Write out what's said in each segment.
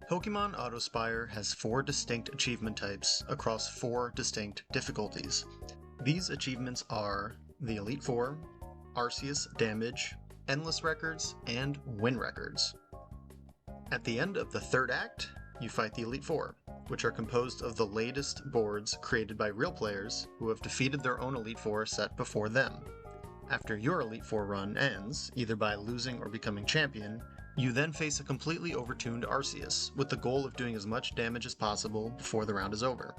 Pokemon Auto Spire has 4 distinct achievement types across 4 distinct difficulties. These achievements are the Elite Four, Arceus Damage, Endless Records, and Win Records. At the end of the third act, you fight the Elite Four, which are composed of the latest boards created by real players who have defeated their own Elite Four set before them. After your Elite Four run ends, either by losing or becoming champion, you then face a completely overtuned Arceus, with the goal of doing as much damage as possible before the round is over.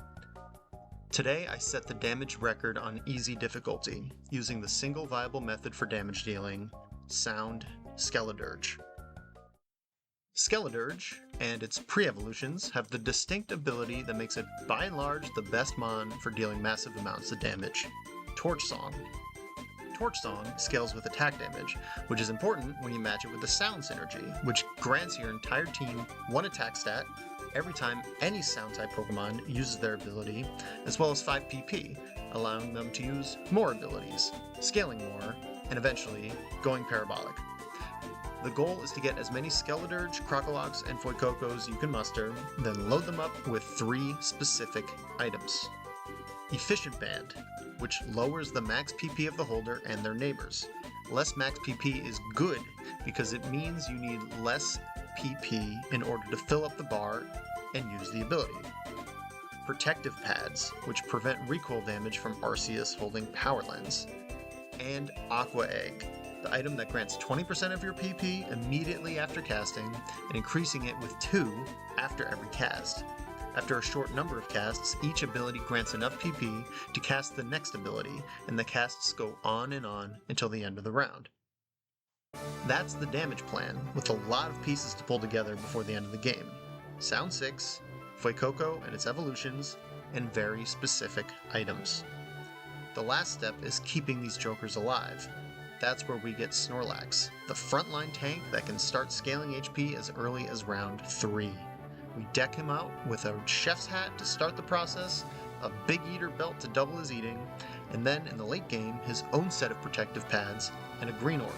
Today I set the damage record on easy difficulty, using the single viable method for damage dealing, Sound Skeledirge. Skeledirge and its pre-evolutions have the distinct ability that makes it by and large the best mon for dealing massive amounts of damage, Torch Song. Torch Song scales with attack damage, which is important when you match it with the Sound synergy, which grants your entire team 1 attack stat every time any Sound-type Pokemon uses their ability, as well as 5 PP, allowing them to use more abilities, scaling more, and eventually going parabolic. The goal is to get as many Skeledirge, Crocologs, and Fuecocos you can muster, then load them up with 3 specific items. Efficient Band, which lowers the max PP of the holder and their neighbors. Less max PP is good because it means you need less PP in order to fill up the bar and use the ability. Protective Pads, which prevent recoil damage from Arceus holding Power Lens. And Aqua Egg, the item that grants 20% of your PP immediately after casting and increasing it with 2 after every cast. After a short number of casts, each ability grants enough PP to cast the next ability, and the casts go on and on until the end of the round. That's the damage plan, with a lot of pieces to pull together before the end of the game. Sound 6, Fuecoco and its evolutions, and very specific items. The last step is keeping these jokers alive. That's where we get Snorlax, the frontline tank that can start scaling HP as early as round 3. We deck him out with a chef's hat to start the process, a big eater belt to double his eating, and then in the late game, his own set of protective pads and a green orb.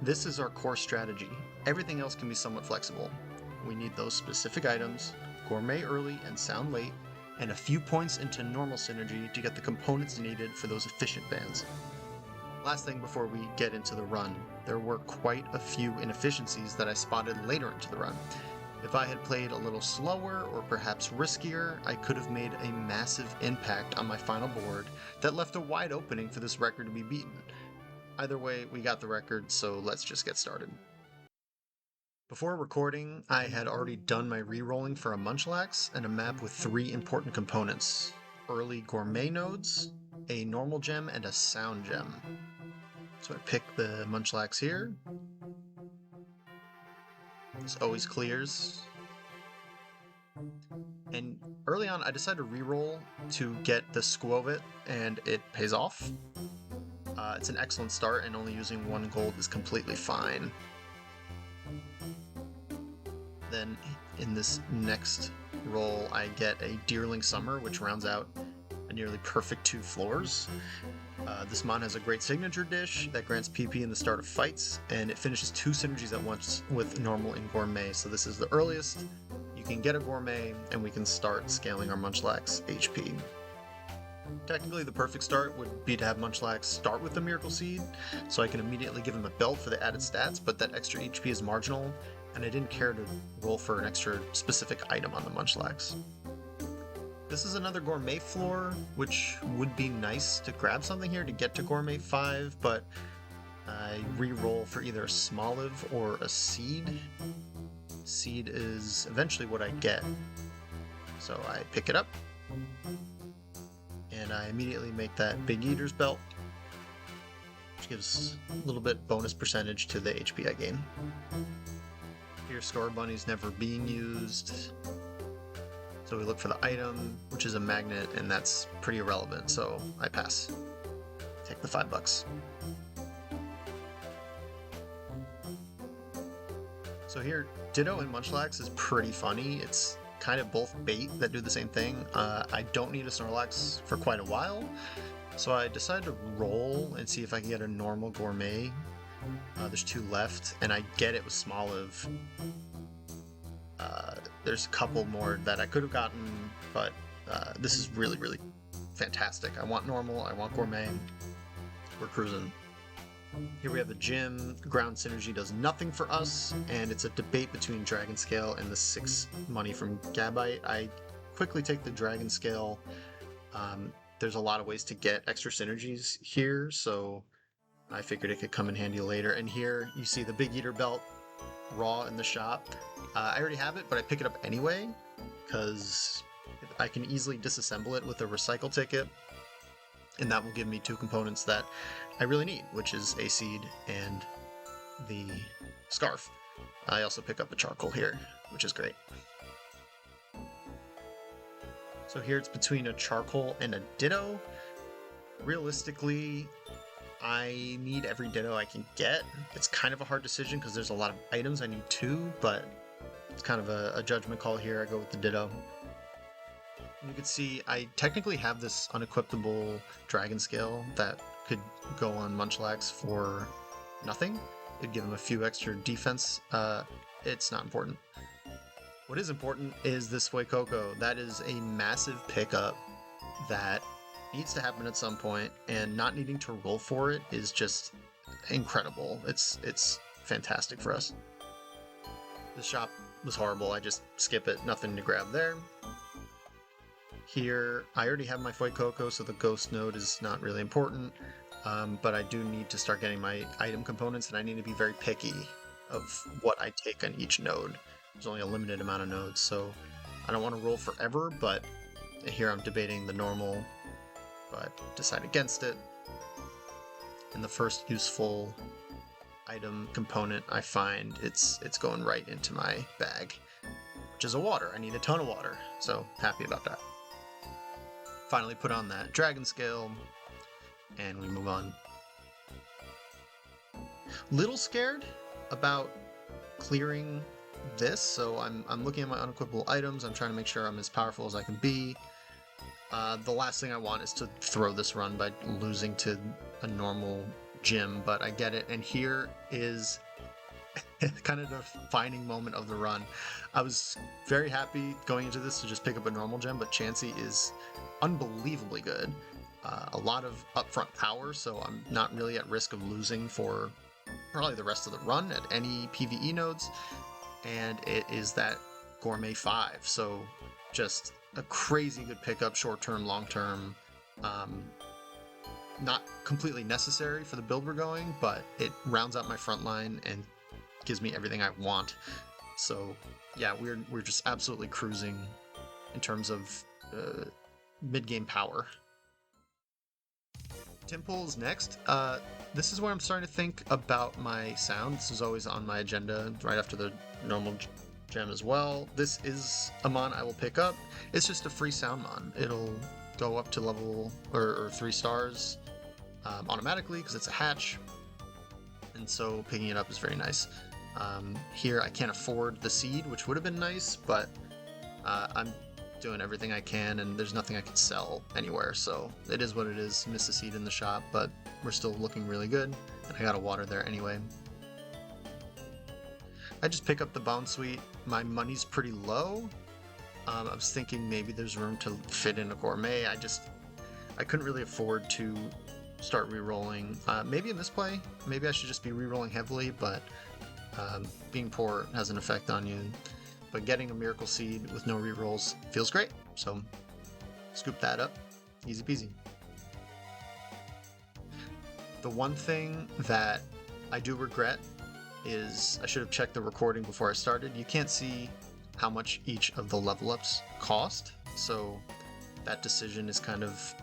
This is our core strategy. Everything else can be somewhat flexible. We need those specific items, Gourmet early and Sound late, and a few points into normal synergy to get the components needed for those efficient bands. Last thing before we get into the run, there were quite a few inefficiencies that I spotted later into the run. If I had played a little slower or perhaps riskier, I could have made a massive impact on my final board that left a wide opening for this record to be beaten. Either way, we got the record, so let's just get started. Before recording, I had already done my re-rolling for a Munchlax and a map with 3 important components: early Gourmet nodes, a normal gem, and a Sound gem. So I pick the Munchlax here. This always clears. And early on, I decided to reroll to get the Squovit, and it pays off. It's an excellent start, and only using 1 gold is completely fine. Then in this next roll, I get a Deerling Summer, which rounds out a nearly perfect 2 floors. This mon has a great signature dish that grants PP in the start of fights, and it finishes 2 synergies at once with normal and gourmet, so this is the earliest you can get a gourmet, and we can start scaling our Munchlax HP. Technically, the perfect start would be to have Munchlax start with the Miracle Seed, so I can immediately give him a belt for the added stats, but that extra HP is marginal, and I didn't care to roll for an extra specific item on the Munchlax. This is another Gourmet floor, which would be nice to grab something here to get to Gourmet 5, but I re-roll for either a Smoliv or a Seed. Seed is eventually what I get, so I pick it up, and I immediately make that Big Eater's Belt, which gives a little bit bonus percentage to the HP I gain. Here, Store Bunny's never being used. So we look for the item, which is a magnet, and that's pretty irrelevant, so I pass. Take the $5. So here, Ditto and Munchlax is pretty funny. It's kind of both bait that do the same thing. I don't need a Snorlax for quite a while, so I decided to roll and see if I can get a normal Gourmet. There's 2 left, and I get it with Smoliv. There's a couple more that I could have gotten, but this is really, really fantastic. I want normal, I want gourmet. We're cruising. Here we have the gym. Ground synergy does nothing for us, and it's a debate between Dragon Scale and the 6 money from Gabite. I quickly take the Dragon Scale. There's a lot of ways to get extra synergies here, so I figured it could come in handy later. And here you see the Big Eater belt raw in the shop. I already have it, but I pick it up anyway because I can easily disassemble it with a recycle ticket, and that will give me 2 components that I really need, which is a seed and the scarf. I also pick up a charcoal here, which is great. So here it's between a charcoal and a ditto. Realistically, I need every ditto I can get. It's kind of a hard decision because there's a lot of items. I need 2, but it's kind of a judgment call here. I go with the ditto. And you can see I technically have this unequipable dragon scale that could go on Munchlax for nothing. It'd give him a few extra defense. It's not important. What is important is this Fuecoco. That is a massive pickup that needs to happen at some point, and not needing to roll for it is just incredible. It's fantastic for us. The shop was horrible. I just skip it. Nothing to grab there. Here, I already have my Fuecoco, so the ghost node is not really important, but I do need to start getting my item components, and I need to be very picky of what I take on each node. There's only a limited amount of nodes, so I don't want to roll forever, but here I'm debating the normal, but decide against it. And the first useful item component I find, it's going right into my bag, which is a water. I need a ton of water, so happy about that. Finally put on that dragon scale, and we move on. Little scared about clearing this, so I'm looking at my unequipable items. I'm trying to make sure I'm as powerful as I can be. The last thing I want is to throw this run by losing to a normal gym, but I get it. And here is kind of the defining moment of the run. I was very happy going into this to just pick up a normal gem, but Chansey is unbelievably good. A lot of upfront power, so I'm not really at risk of losing for probably the rest of the run at any PvE nodes. And it is that Gourmet 5, so just a crazy good pickup, short-term, long-term. Not completely necessary for the build we're going, but it rounds out my front line and gives me everything I want. So yeah, we're just absolutely cruising in terms of mid-game power. Timple's next. This is where I'm starting to think about my sound. This is always on my agenda right after the normal gem as well. This is a mon I will pick up. It's just a free sound mon. It'll go up to level or 3 stars automatically because it's a hatch, and so picking it up is very nice. Here I can't afford the seed, which would have been nice, but I'm doing everything I can, and there's nothing I can sell anywhere, so it is what it is. Miss a seed in the shop, but we're still looking really good, and I got a water there anyway. I just pick up the Bone Sweet. My money's pretty low. I was thinking maybe there's room to fit in a Gourmet. I couldn't really afford to start re-rolling. Maybe a misplay. Maybe I should just be re-rolling heavily, but being poor has an effect on you. But getting a Miracle Seed with no re-rolls feels great, so scoop that up. Easy peasy. The one thing that I do regret is I should have checked the recording before I started. You can't see how much each of the level ups cost, so that decision is kind of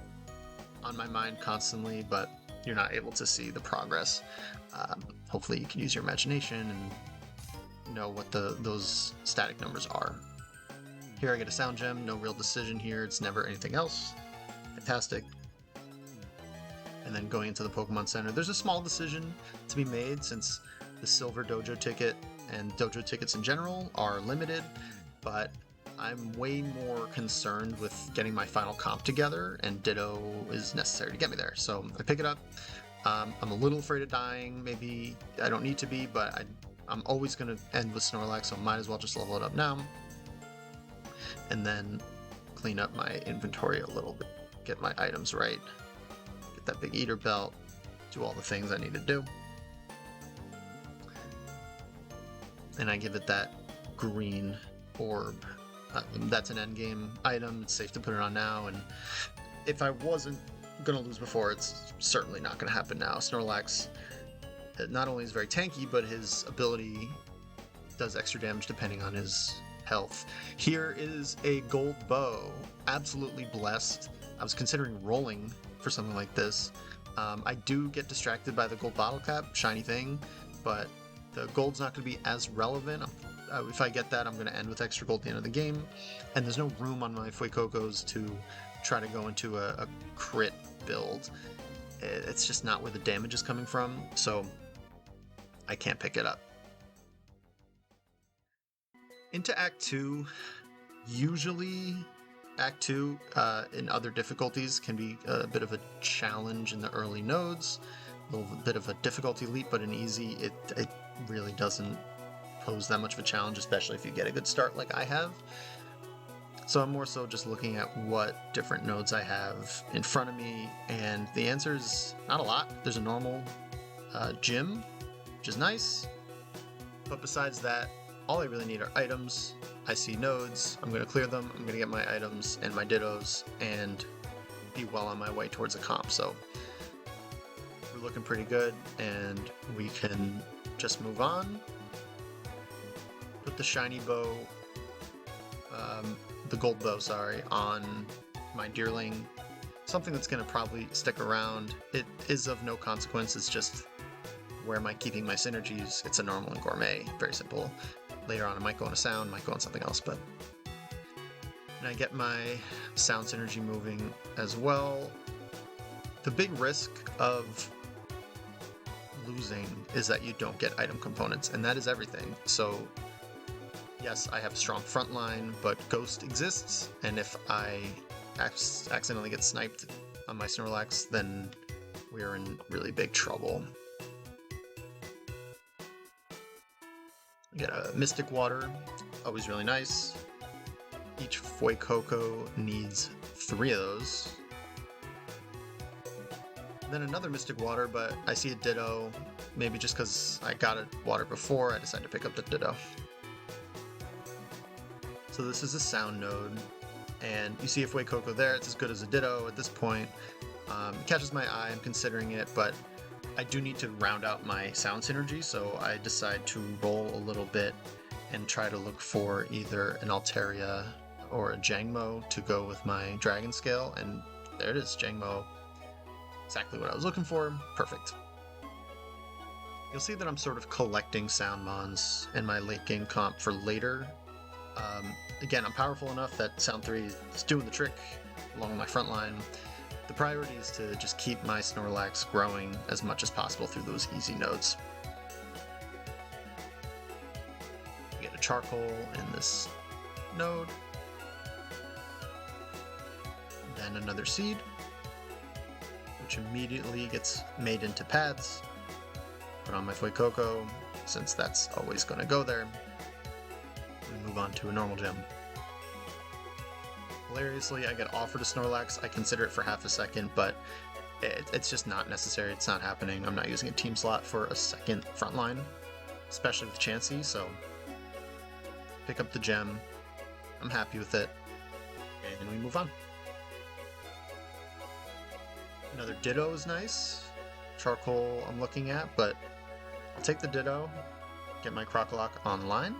on my mind constantly, but you're not able to see the progress. Hopefully you can use your imagination and know what those static numbers are. Here I get a sound gem, no real decision here, it's never anything else. Fantastic. And then going into the Pokemon Center, there's a small decision to be made since the silver dojo ticket and dojo tickets in general are limited, but I'm way more concerned with getting my final comp together, and Ditto is necessary to get me there. So I pick it up. I'm a little afraid of dying. Maybe I don't need to be, but I'm always going to end with Snorlax, so might as well just level it up now. And then clean up my inventory a little bit, get my items right, get that big eater belt, do all the things I need to do. And I give it that green orb. That's an endgame item, it's safe to put it on now, and if I wasn't going to lose before, it's certainly not going to happen now. Snorlax not only is very tanky, but his ability does extra damage depending on his health. Here is a gold bow. Absolutely blessed. I was considering rolling for something like this. I do get distracted by the gold bottle cap, shiny thing, but the gold's not going to be as relevant. If I get that, I'm going to end with extra gold at the end of the game, and there's no room on my Fuecocos to try to go into a crit build. It's just not where the damage is coming from, so I can't pick it up. Into Act 2, usually Act 2 in other difficulties can be a bit of a challenge in the early nodes, a little bit of a difficulty leap, but in easy, it really doesn't pose that much of a challenge, especially if you get a good start like I have. So I'm more so just looking at what different nodes I have in front of me, and the answer is not a lot. There's a normal gym, which is nice, but besides that, all I really need are items. I see nodes, I'm going to clear them, I'm going to get my items and my dittos, and be well on my way towards a comp. So we're looking pretty good, and we can just move on. Put the shiny bow, the gold bow, sorry, on my Deerling. Something that's going to probably stick around. It is of no consequence, it's just where am I keeping my synergies? It's a normal and gourmet, very simple. Later on I might go on a sound, might go on something else, but... And I get my sound synergy moving as well. The big risk of losing is that you don't get item components, and that is everything. So yes, I have a strong front line, but Ghost exists, and if I accidentally get sniped on my Snorlax, then we're in really big trouble. I get a Mystic Water, always really nice. Each Fuecoco needs 3 of those. Then another Mystic Water, but I see a Ditto. Maybe just because I got a water before, I decided to pick up the Ditto. So this is a sound node, and you see a Fuecoco there, it's as good as a Ditto at this point. It catches my eye, I'm considering it, but I do need to round out my sound synergy, so I decide to roll a little bit and try to look for either an Altaria or a Jangmo to go with my Dragon Scale, and there it is, Jangmo. Exactly what I was looking for, perfect. You'll see that I'm sort of collecting sound mons in my late game comp for later. Again, I'm powerful enough that Sound 3 is doing the trick along with my front line. The priority is to just keep my Snorlax growing as much as possible through those easy nodes. I get a Charcoal in this node. Then another Seed, which immediately gets made into pads. Put on my Fuecoco, since that's always going to go there. We move on to a normal gym. Hilariously, I get offered a Snorlax. I consider it for half a second, but it's just not necessary. It's not happening. I'm not using a team slot for a second frontline, especially with Chansey, so pick up the gem. I'm happy with it, and we move on. Another Ditto is nice. Charcoal I'm looking at, but I'll take the Ditto, get my Crocolock online.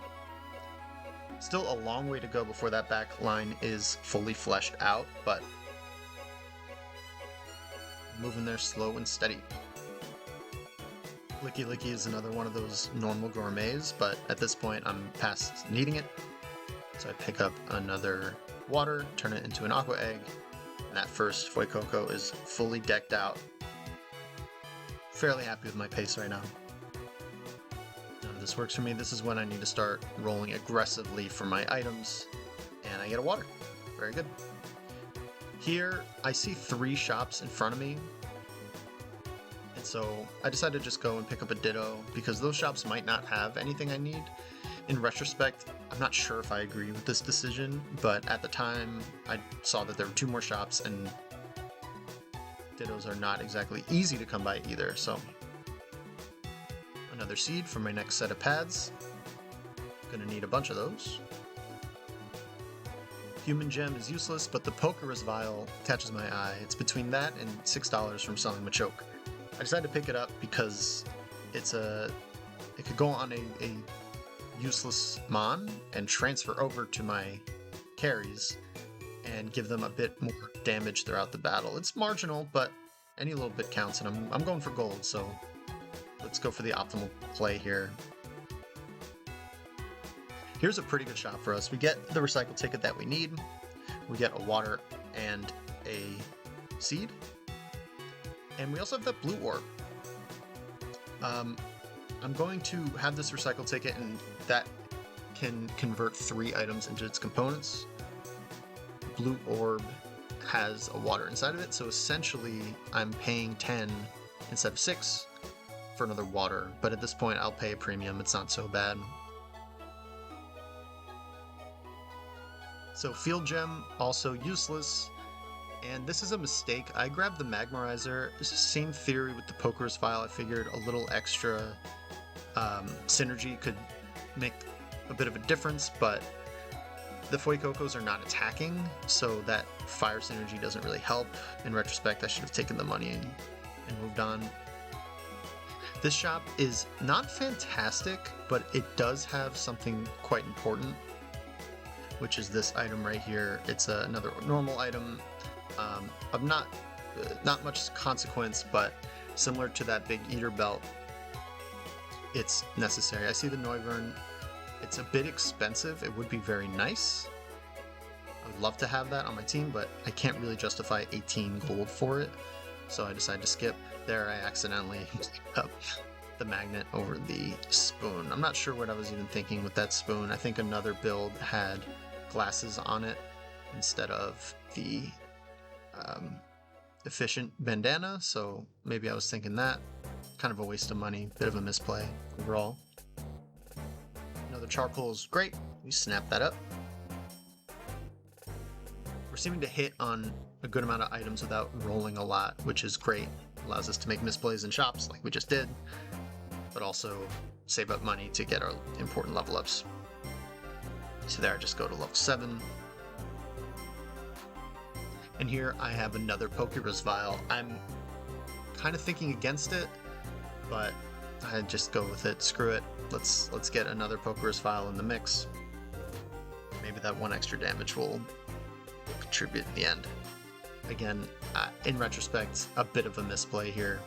Still a long way to go before that back line is fully fleshed out, but moving there slow and steady. Licky Licky is another one of those normal gourmets, but at this point I'm past needing it. So I pick up another water, turn it into an Aqua Egg, and that first Fuecoco is fully decked out. Fairly happy with my pace right now. None of this works for me. This is when I need to start rolling aggressively for my items, and I get a water. Very good. Here, I see 3 shops in front of me. It's So I decided to just go and pick up a Ditto because those shops might not have anything I need. In retrospect, I'm not sure if I agree with this decision, but at the time I saw that there were 2 more shops and Dittos are not exactly easy to come by either, so another seed for my next set of pads. Gonna need a bunch of those. Human Gem is useless, but the Pokerus Vial catches my eye. It's between that and $6 from selling Machoke. I decided to pick it up because it could go on a useless Mon and transfer over to my carries and give them a bit more damage throughout the battle. It's marginal, but any little bit counts, and I'm going for gold, so let's go for the optimal play here. Here's a pretty good shop for us. We get the recycle ticket that we need. We get a water and a seed. And we also have that blue orb. I'm going to have this recycle ticket, and that can convert 3 items into its components. Blue orb has a water inside of it, so essentially I'm paying 10 instead of 6 for another water. But at this point I'll pay a premium, it's not so bad. So Field Gem, also useless, and this is a mistake. I grabbed the Magmarizer. It's the same theory with the Pokerus Vial. I figured a little extra synergy could make a bit of a difference, but the Fuecoco's are not attacking, so that fire synergy doesn't really help. In retrospect, I should have taken the money and moved on. This shop is not fantastic, but it does have something quite important, which is this item right here. It's another normal item of not much consequence, but similar to that big eater belt, it's necessary. I see the Noivern. It's a bit expensive. It would be very nice. I would love to have that on my team, but I can't really justify 18 gold for it, so I decided to skip. There I accidentally picked up the magnet over the spoon. I'm not sure what I was even thinking with that spoon. I think another build had glasses on it instead of the efficient bandana, so maybe I was thinking that. Kind of a waste of money, bit of a misplay overall. Another charcoal is great, we snap that up. We're seeming to hit on a good amount of items without rolling a lot, which is great. Allows us to make misplays in shops like we just did, but also save up money to get our important level ups. So there, I just go to level 7. And here I have another Pokerus Vial. I'm kind of thinking against it, but I just go with it. Screw it. Let's get another Pokerus Vial in the mix. Maybe that 1 extra damage will contribute in the end. Again, in retrospect, a bit of a misplay here,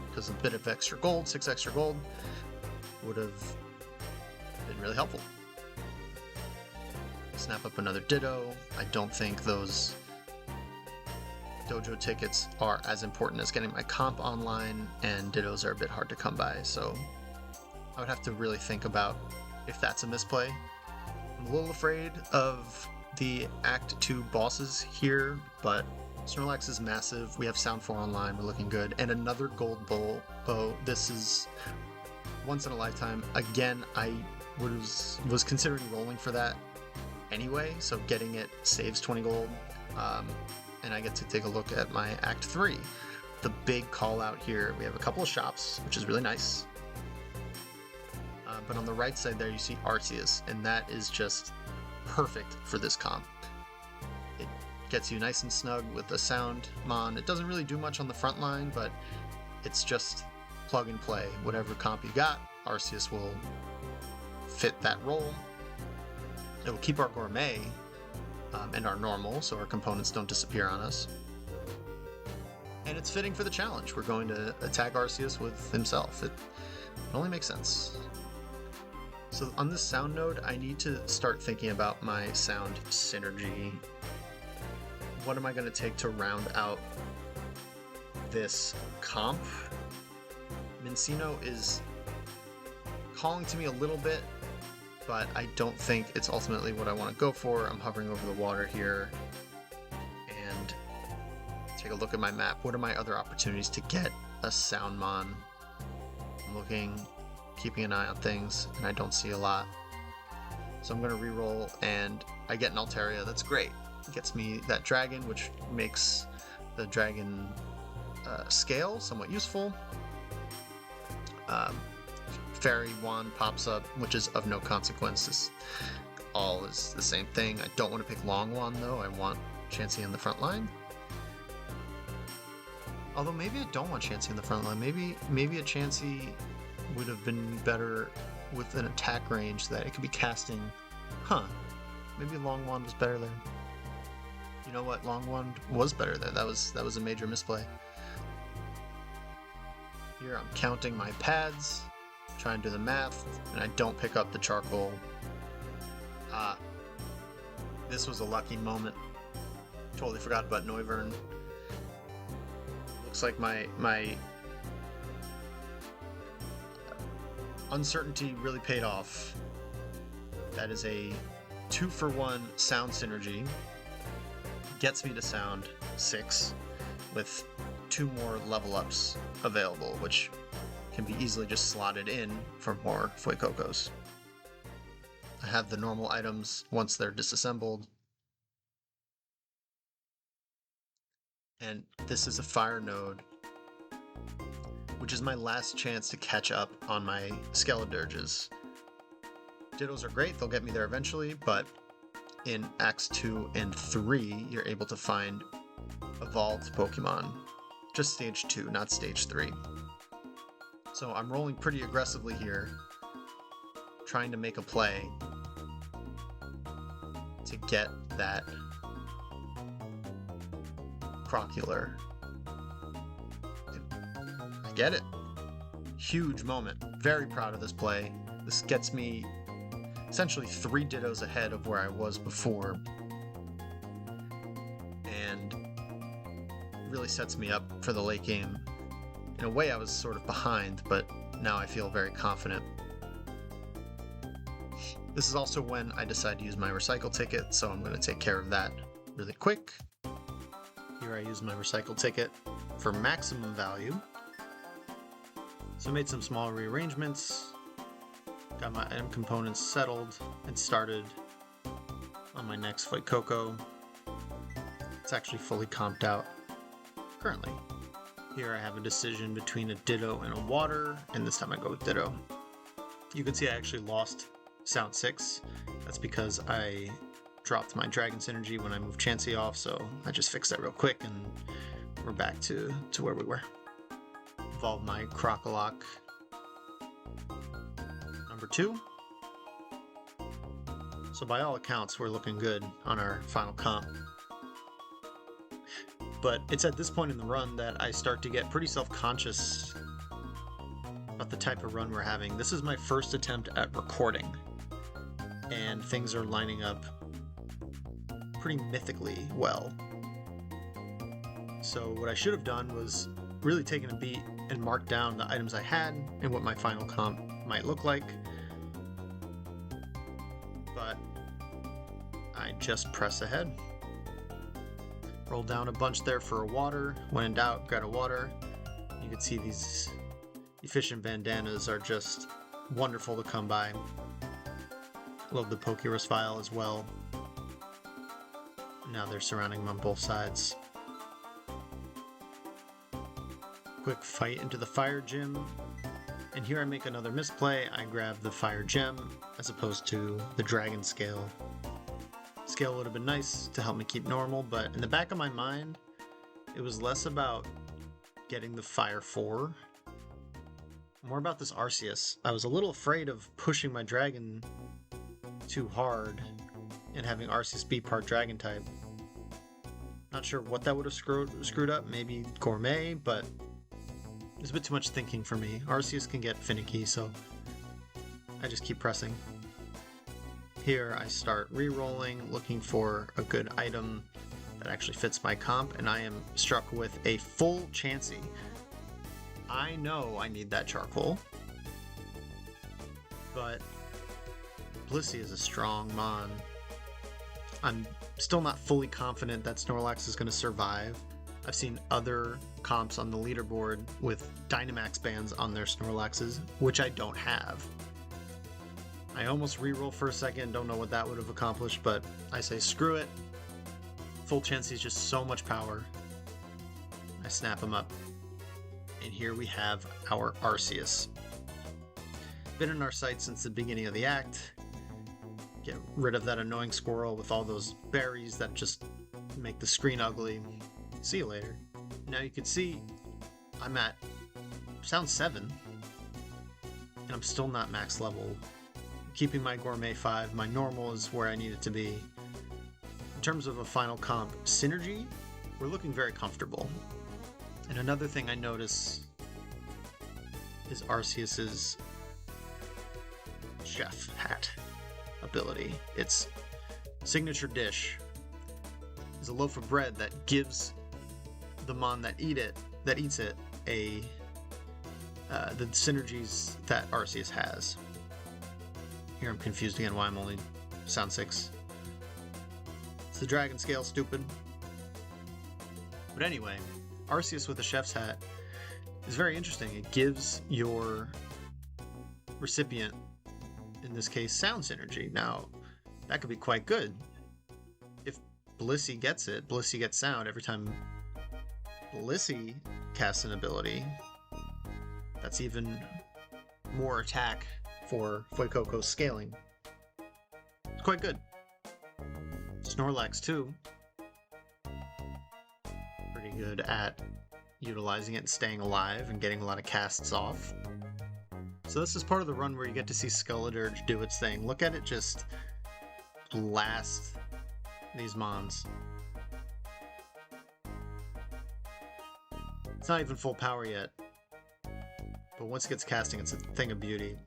because a bit of extra gold, 6 extra gold, would have been really helpful. Snap up another Ditto. I don't think those dojo tickets are as important as getting my comp online, and Dittos are a bit hard to come by, so I would have to really think about if that's a misplay. I'm a little afraid of the Act 2 bosses here, but Snorlax is massive. We have Sound 4 online, we're looking good, and another gold bow. This is once in a lifetime. Again, I was considering rolling for that anyway, so getting it saves 20 gold. And I get to take a look at my Act 3. The big call out here, we have a couple of shops, which is really nice. But on the right side there, you see Arceus, and that is just perfect for this comp. It gets you nice and snug with the Sound Mon. It doesn't really do much on the front line, but it's just plug and play. Whatever comp you got, Arceus will fit that role. It will keep our Gourmet and our normal, so our components don't disappear on us. And it's fitting for the challenge. We're going to attack Arceus with himself. It only makes sense. So on this sound node, I need to start thinking about my sound synergy. What am I going to take to round out this comp? Mincino is calling to me a little bit, but I don't think it's ultimately what I want to go for. I'm hovering over the water here, and take a look at my map. What are my other opportunities to get a sound mon. I'm looking, keeping an eye on things, and I don't see a lot. So I'm going to reroll, and I get an Altaria. That's great. It gets me that dragon, which makes the dragon scale somewhat useful. Fairy wand pops up, which is of no consequence. This all is the same thing. I don't want to pick long wand, though. I want Chansey in the front line. Although maybe I don't want Chansey in the front line. Maybe a Chansey would have been better with an attack range that it could be casting. Maybe Long Wand was better there. You know what? Long Wand was better there. That was a major misplay. Here I'm counting my pads, trying to do the math, and I don't pick up the charcoal. This was a lucky moment. Totally forgot about Noivern. Looks like my uncertainty really paid off. That is a 2-for-1 sound synergy. Gets me to sound 6 with 2 more level ups available, which can be easily just slotted in for more Fuecocos. I have the normal items once they're disassembled. And this is a fire node, which is my last chance to catch up on my Skeledirges. Dittos are great, they'll get me there eventually, but in Acts 2 and 3, you're able to find evolved Pokemon. Just stage 2, not stage 3. So I'm rolling pretty aggressively here, trying to make a play to get that Crocular. I get it. Huge moment. Very proud of this play. This gets me essentially 3 Dittos ahead of where I was before, and really sets me up for the late game. In a way, I was sort of behind, but now I feel very confident. This is also when I decide to use my recycle ticket, so I'm going to take care of that really quick. Here I use my recycle ticket for maximum value. So I made some small rearrangements, got my item components settled, and started on my next Fuecoco. It's actually fully comped out currently. Here I have a decision between a Ditto and a Water, and this time I go with Ditto. You can see I actually lost Sound 6. That's because I dropped my Dragon Synergy when I moved Chansey off, so I just fixed that real quick, and we're back to where we were. Evolve my Crocolock number 2. So by all accounts, we're looking good on our final comp. But it's at this point in the run that I start to get pretty self-conscious about the type of run we're having. This is my first attempt at recording, and things are lining up pretty mythically well. So what I should have done was really taken a beat and marked down the items I had and what my final comp might look like. But I just press ahead. Rolled down a bunch there for a Water. When in doubt, got a Water. You can see these efficient bandanas are just wonderful to come by. Love the Pokerus file as well. Now they're surrounding them on both sides. Quick fight into the Fire Gym. And here I make another misplay. I grab the Fire Gem as opposed to the Dragon Scale. Scale would have been nice to help me keep normal, but in the back of my mind, it was less about getting the Fire 4, more about this Arceus. I was a little afraid of pushing my Dragon too hard and having Arceus be part Dragon type. Not sure what that would have screwed up, maybe Gourmet, but it's a bit too much thinking for me. Arceus can get finicky, so I just keep pressing. Here I start re-rolling, looking for a good item that actually fits my comp, and I am struck with a full Chansey. I know I need that charcoal, but Blissey is a strong mon. I'm still not fully confident that Snorlax is going to survive. I've seen other comps on the leaderboard with Dynamax bands on their Snorlaxes, which I don't have. I almost reroll for a second, don't know what that would have accomplished, but I say screw it. Full Chansey's just so much power. I snap him up. And here we have our Arceus. Been in our sights since the beginning of the act. Get rid of that annoying squirrel with all those berries that just make the screen ugly. See you later. Now you can see I'm at Sound 7, and I'm still not max level. Keeping my Gourmet 5, my normal is where I need it to be. In terms of a final comp synergy, we're looking very comfortable. And another thing I notice is Arceus's chef hat ability. Its signature dish is a loaf of bread that gives the mon that eats it the synergies that Arceus has. Here I'm confused again why I'm only Sound 6. It's the dragon scale, stupid. But anyway, Arceus with the chef's hat is very interesting. It gives your recipient, in this case, sound synergy. Now, that could be quite good. If Blissey gets it, Blissey gets sound every time Blissey casts an ability. That's even more attack for Fuecoco's scaling. It's quite good. Snorlax too. Pretty good at utilizing it and staying alive and getting a lot of casts off. So this is part of the run where you get to see Skeledirge do its thing. Look at it just blast these mons. It's not even full power yet, but once it gets casting, it's a thing of beauty.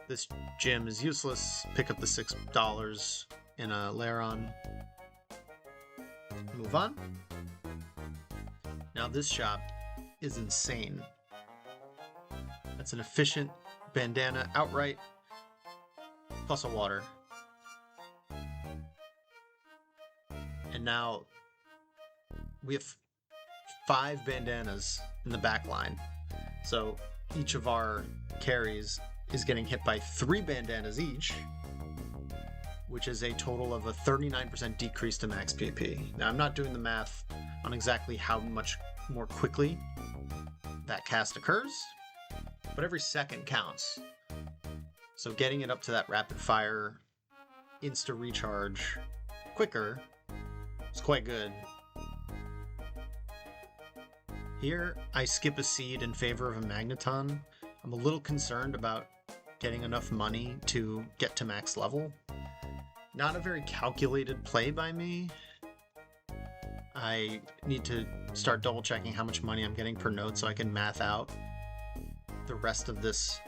This gym is useless. Pick up the $6 in a Lairon. Move on. Now this shop is insane. That's an efficient bandana outright, plus a water. And now we have 5 bandanas in the back line. So each of our carries is getting hit by 3 bandanas each, which is a total of a 39% decrease to max PP. Now I'm not doing the math on exactly how much more quickly that cast occurs, but every second counts. So getting it up to that rapid fire insta recharge quicker is quite good. Here I skip a seed in favor of a Magneton. I'm a little concerned about getting enough money to get to max level. Not a very calculated play by me. I need to start double checking how much money I'm getting per node so I can math out the rest of this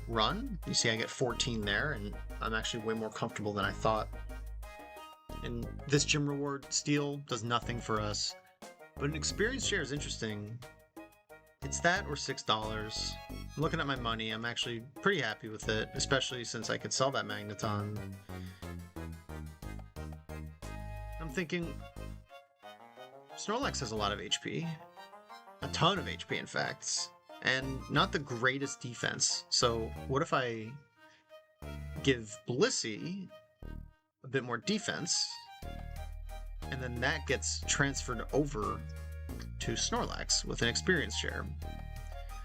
run. You see I get 14 there, and I'm actually way more comfortable than I thought. And this gym reward steal does nothing for us, but an experience share is interesting. It's that or $6. I'm looking at my money, I'm actually pretty happy with it, especially since I could sell that Magneton. I'm thinking, Snorlax has a lot of HP. A ton of HP, in fact. And not the greatest defense. So what if I give Blissey a bit more defense, and then that gets transferred over to Snorlax with an experience share?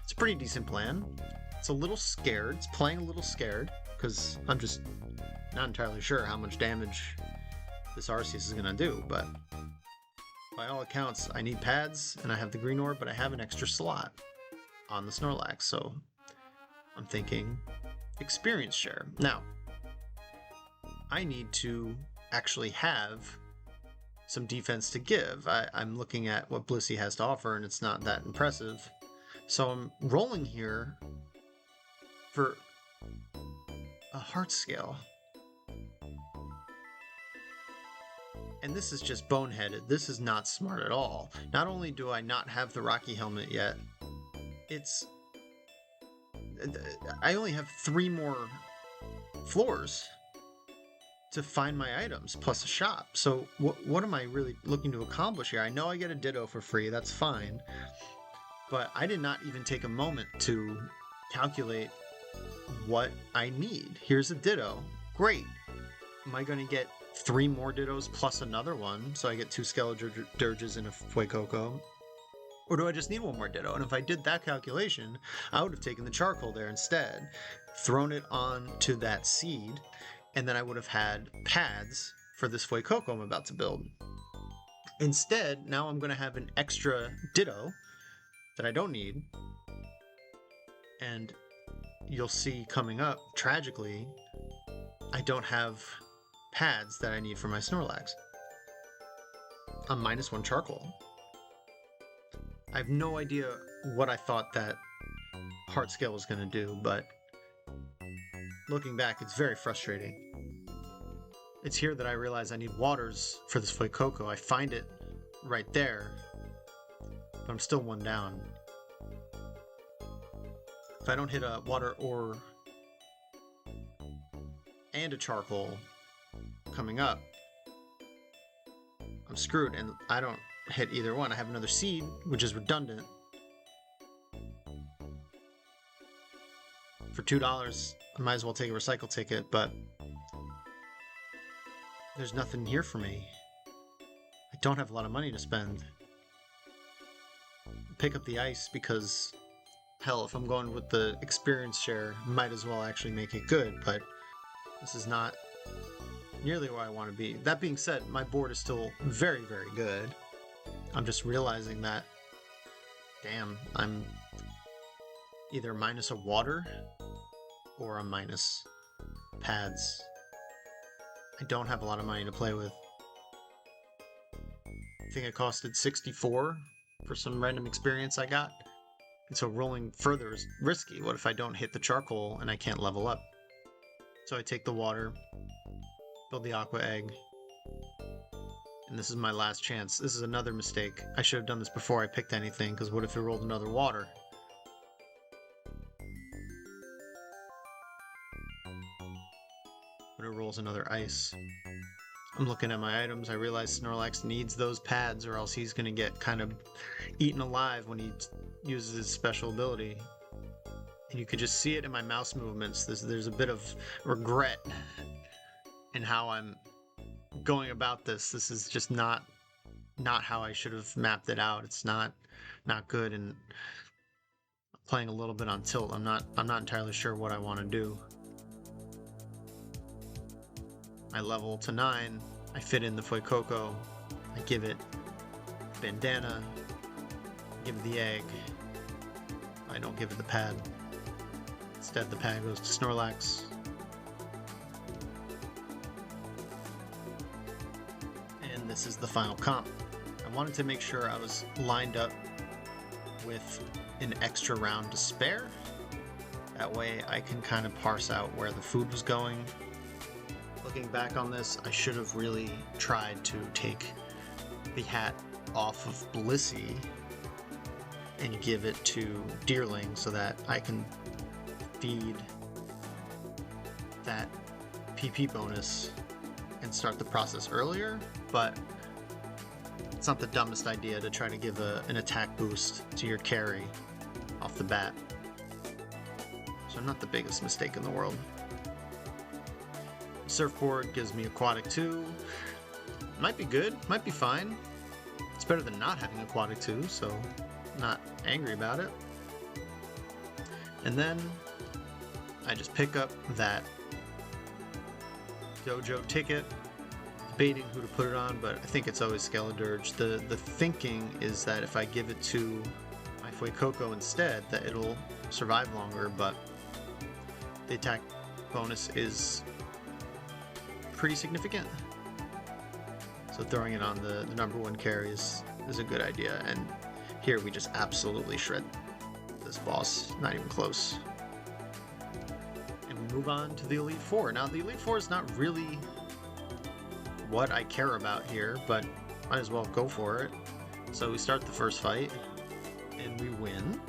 It's a pretty decent plan. It's a little scared. It's playing a little scared because I'm just not entirely sure how much damage this Arceus is going to do, but by all accounts, I need pads and I have the green orb, but I have an extra slot on the Snorlax, so I'm thinking experience share. Now, I need to actually have some defense to give. I'm looking at what Blissey has to offer, and it's not that impressive. So I'm rolling here for a heart scale. And this is just boneheaded. This is not smart at all. Not only do I not have the Rocky Helmet yet, I only have 3 more floors. to find my items plus a shop. So what am I really looking to accomplish here? I know I get a Ditto for free, that's fine. But I did not even take a moment to calculate what I need. Here's a Ditto. Great. Am I going to get 3 more Dittos plus another one, so I get 2 Skeledirges and a Fuecoco? Or do I just need 1 more Ditto? And if I did that calculation, I would have taken the charcoal there instead, thrown it onto that seed, and then I would have had pads for this Fuecoco I'm about to build. Instead, now I'm going to have an extra Ditto that I don't need, and you'll see coming up, tragically, I don't have pads that I need for my Snorlax. I'm -1 charcoal. I have no idea what I thought that heart scale was going to do, but looking back, it's very frustrating. It's here that I realize I need waters for this Fuecoco. I find it right there, but I'm still 1 down. If I don't hit a water ore and a charcoal coming up, I'm screwed, and I don't hit either one. I have another seed, which is redundant. For $2, I might as well take a recycle ticket, but there's nothing here for me. I don't have a lot of money to spend. Pick up the ice because, hell, if I'm going with the experience share, might as well actually make it good, but this is not nearly where I want to be. That being said, my board is still very, very good. I'm just realizing that, damn, I'm either minus a water or a minus pads. I don't have a lot of money to play with. I think it costed 64 for some random experience I got. And so rolling further is risky. What if I don't hit the charcoal and I can't level up? So I take the water, build the aqua egg, and this is my last chance. This is another mistake. I should have done this before I picked anything, because what if it rolled another water? But it rolls another ice. I'm looking at my items. I realize Snorlax needs those pads, or else he's going to get kind of eaten alive when he uses his special ability. And you could just see it in my mouse movements. There's a bit of regret in how I'm going about this. This is just not how I should have mapped it out. It's not good, and playing a little bit on tilt. I'm not entirely sure what I want to do. I level to 9. I fit in the Fuecoco. I give it bandana. Give it the egg. I don't give it the pad. Instead, the pad goes to Snorlax. And this is the final comp. I wanted to make sure I was lined up with an extra round to spare. That way I can kind of parse out where the food was going. Looking back on this, I should have really tried to take the hat off of Blissey and give it to Deerling so that I can feed that PP bonus and start the process earlier, but it's not the dumbest idea to try to give an attack boost to your carry off the bat. So not the biggest mistake in the world. Surfboard gives me Aquatic 2. Might be good, might be fine. It's better than not having Aquatic 2, so I'm not angry about it. And then I just pick up that dojo ticket, debating who to put it on, but I think it's always Skeledirge. The thinking is that if I give it to my Fuecoco instead, that it'll survive longer, but the attack bonus is pretty significant. So throwing it on the number 1 carry is a good idea, and here we just absolutely shred this boss, not even close. And we move on to the Elite Four. Now the Elite Four is not really what I care about here, but might as well go for it. So we start the first fight, and we win.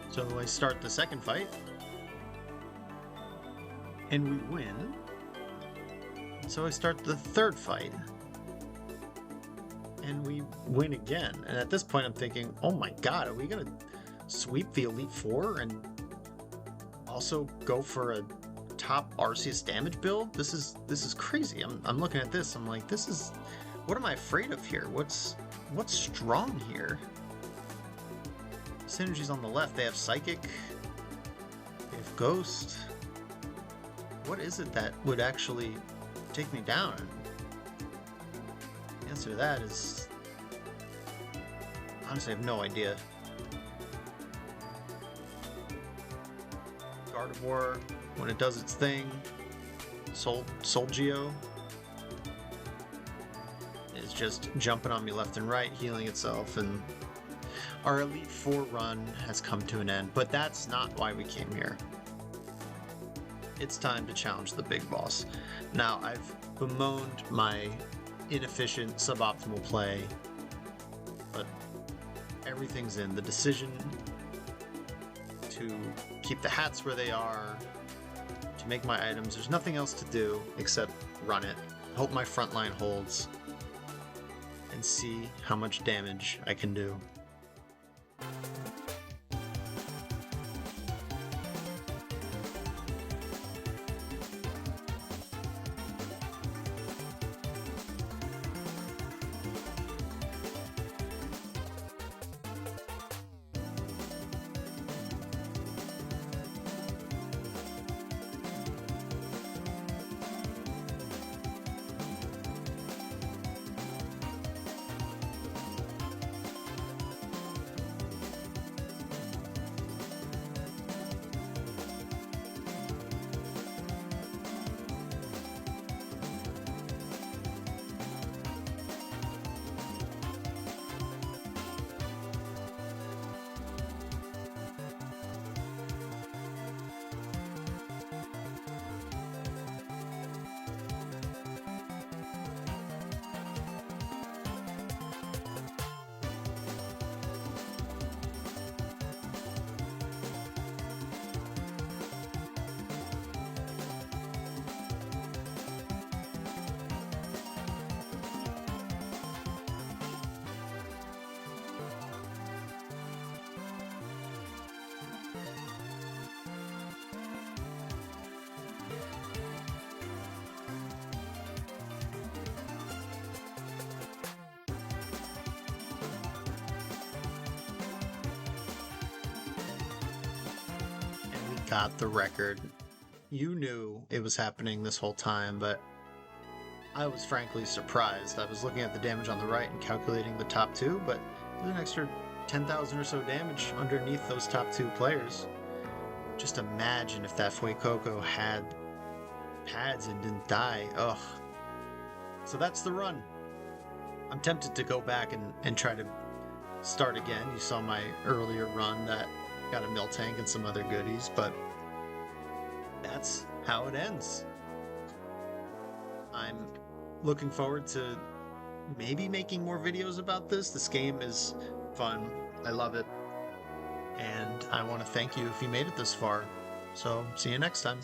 So I start the second fight, and we win. So I start the third fight. And we win again. And at this point I'm thinking, oh my god, are we gonna sweep the Elite Four and also go for a top Arceus damage build? This is crazy. I'm looking at this, I'm like, what am I afraid of here? What's strong here? Synergies on the left, they have Psychic, they have Ghost. What is it that would actually take me down? The answer to that is, honestly, I have no idea. Gardevoir, when it does its thing, Solgio is just jumping on me left and right, healing itself, and our Elite Four run has come to an end. But that's not why we came here. It's time to challenge the big boss. Now, I've bemoaned my inefficient, suboptimal play, but everything's in. The decision to keep the hats where they are, to make my items, there's nothing else to do except run it, hope my front line holds, and see how much damage I can do. Got the record. You knew it was happening this whole time, but I was frankly surprised. I was looking at the damage on the right and calculating the top two, but there's an extra 10,000 or so damage underneath those top two players. Just imagine if that Fuecoco had pads and didn't die. Ugh. So that's the run. I'm tempted to go back and try to start again. You saw my earlier run that got a Miltank and some other goodies, but that's how it ends. I'm looking forward to maybe making more videos about this. This game is fun. I love it. And I want to thank you if you made it this far. So, see you next time.